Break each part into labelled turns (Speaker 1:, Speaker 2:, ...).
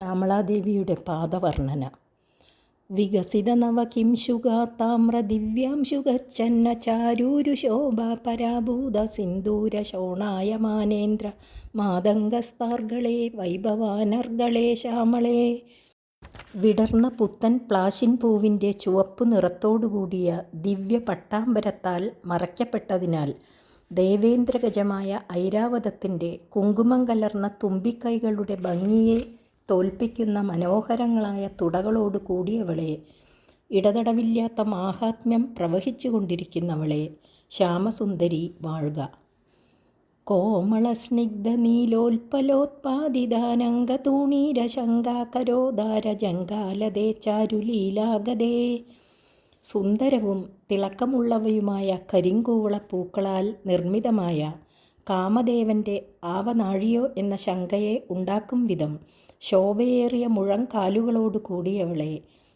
Speaker 1: ശ്യാമളാദേവിയുടെ പാദവർണ്ണന. വികസിത നവകിംശുകാ താമ്രദിവ്യാംശുഗച്ഛന്ന ചാരൂരുശോഭ പരാഭൂത സിന്ദൂര ശോണായ മാനേന്ദ്ര മാതംഗസ്താർകളെ വൈഭവാനർകളെ ശ്യാമളേ. വിടർന്ന പുത്തൻ പ്ലാശിൻ പൂവിൻ്റെ ചുവപ്പ് നിറത്തോടുകൂടിയ ദിവ്യ പട്ടാമ്പരത്താൽ മറയ്ക്കപ്പെട്ടതിനാൽ ദേവേന്ദ്രഗജമായ ഐരാവതത്തിൻ്റെ കുങ്കുമം കലർന്ന തുമ്പിക്കൈകളുടെ ഭംഗിയെ തോൽപ്പിക്കുന്ന മനോഹരങ്ങളായ തുടകളോട് കൂടിയവളെ, ഇടതടവില്ലാത്ത മാഹാത്മ്യം പ്രവഹിച്ചു കൊണ്ടിരിക്കുന്നവളെ, ശ്യാമസുന്ദരി വാഴ്ക. കോമളസ്നിഗ്ധ നീലോൽപ്പലോത്പാദിതാനംഗതൂണീരശങ്കാകരോദാരജങ്കാലതേ ചാരുലീലാഗതേ. സുന്ദരവും തിളക്കമുള്ളവയുമായ കരിങ്കൂവള പൂക്കളാൽ നിർമ്മിതമായ കാമദേവൻ്റെ ആവനാഴിയോ എന്ന ശങ്കയെ ഉണ്ടാക്കും വിധം ശോഭയേറിയ മുഴങ്കാലുകളോട് കൂടിയവളെ,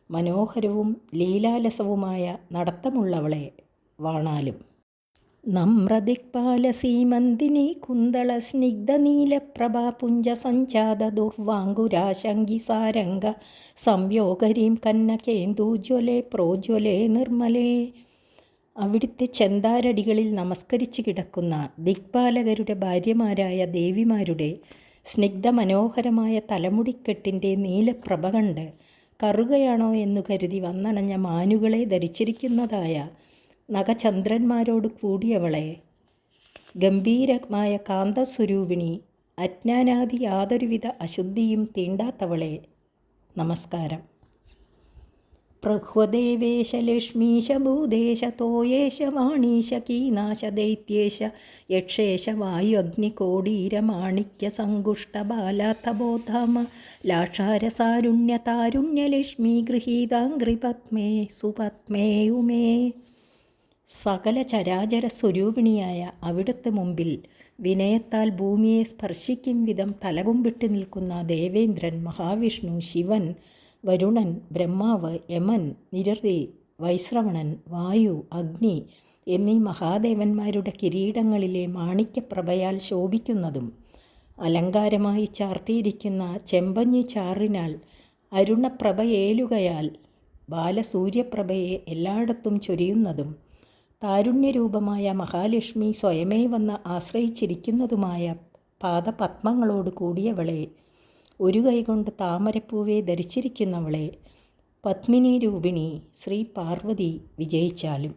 Speaker 1: മനോഹരവും ലീലാലസവുമായ നടത്തമുള്ളവളെ വാണാലും. നമ്രദിക്പാലസീമന്തിനി കുന്തള സ്നിഗ്ധ നീലപ്രഭാപുഞ്ച സഞ്ജാത ദുർവാങ്കുരാശങ്കി സാരംഗ സംയോഗരീം കന്നകേന്ദുജ്വലേ പ്രോജ്വലേ നിർമ്മലേ. അവിടുത്തെ ചെന്താരടികളിൽ നമസ്കരിച്ച് കിടക്കുന്ന ദിക്പാലകരുടെ ഭാര്യമാരായ ദേവിമാരുടെ സ്നിഗ്ധ മനോഹരമായ തലമുടിക്കെട്ടിൻ്റെ നീലപ്രഭ കണ്ട് കറുകയാണോ എന്നു കരുതി വന്നണഞ്ഞ മാനുകളെ ധരിച്ചിരിക്കുന്നതായ നഖചന്ദ്രന്മാരോട് കൂടിയവളെ, ഗംഭീരമായ കാന്തസ്വരൂപിണി, അജ്ഞാനാദി യാതൊരുവിധ അശുദ്ധിയും തീണ്ടാത്തവളെ നമസ്കാരം. പ്രഹ്വദേവേശ ലക്ഷ്മീശ ഭൂദേശ തോയേശ വാണീശ കീനാശ ദൈത്യേശ യക്ഷേശ വായു അഗ്നികോടീര മാണിക്യ സങ്കുഷ്ട ബാലാത്തബോധാമ ലാക്ഷാരസാരുണ്യ താരുണ്യ ലക്ഷ്മി ഗൃഹീതാംഗ്രി പത്മേ സുപത്മേ ഉമേ. സകല ചരാചര സ്വരൂപിണിയായ അവിടുത്തെ മുമ്പിൽ വിനയത്താൽ ഭൂമിയെ സ്പർശിക്കും വിധം തലകുമ്പിട്ട് നിൽക്കുന്ന ദേവേന്ദ്രൻ, മഹാവിഷ്ണു, ശിവൻ, വരുണൻ, ബ്രഹ്മാവ്, യമൻ, നിരുതി, വൈശ്രവണൻ, വായു, അഗ്നി എന്നീ മഹാദേവന്മാരുടെ കിരീടങ്ങളിലെ മാണിക്യപ്രഭയാൽ ശോഭിക്കുന്നതും അലങ്കാരമായി ചാർത്തിയിരിക്കുന്ന ചെമ്പഞ്ഞി ചാറിനാൽ അരുണപ്രഭയേലുകയാൽ ബാലസൂര്യപ്രഭയെ എല്ലായിടത്തും ചൊരിയുന്നതും താരുണ്യരൂപമായ മഹാലക്ഷ്മി സ്വയമേ വന്ന് ആശ്രയിച്ചിരിക്കുന്നതുമായ പാദപത്മങ്ങളോട് കൂടിയവളെ, ഒരു കൈകൊണ്ട് താമരപ്പൂവെ ധരിച്ചിരിക്കുന്നവളെ, പത്മിനി രൂപിണി ശ്രീ പാർവതി വിജയിച്ചാലും.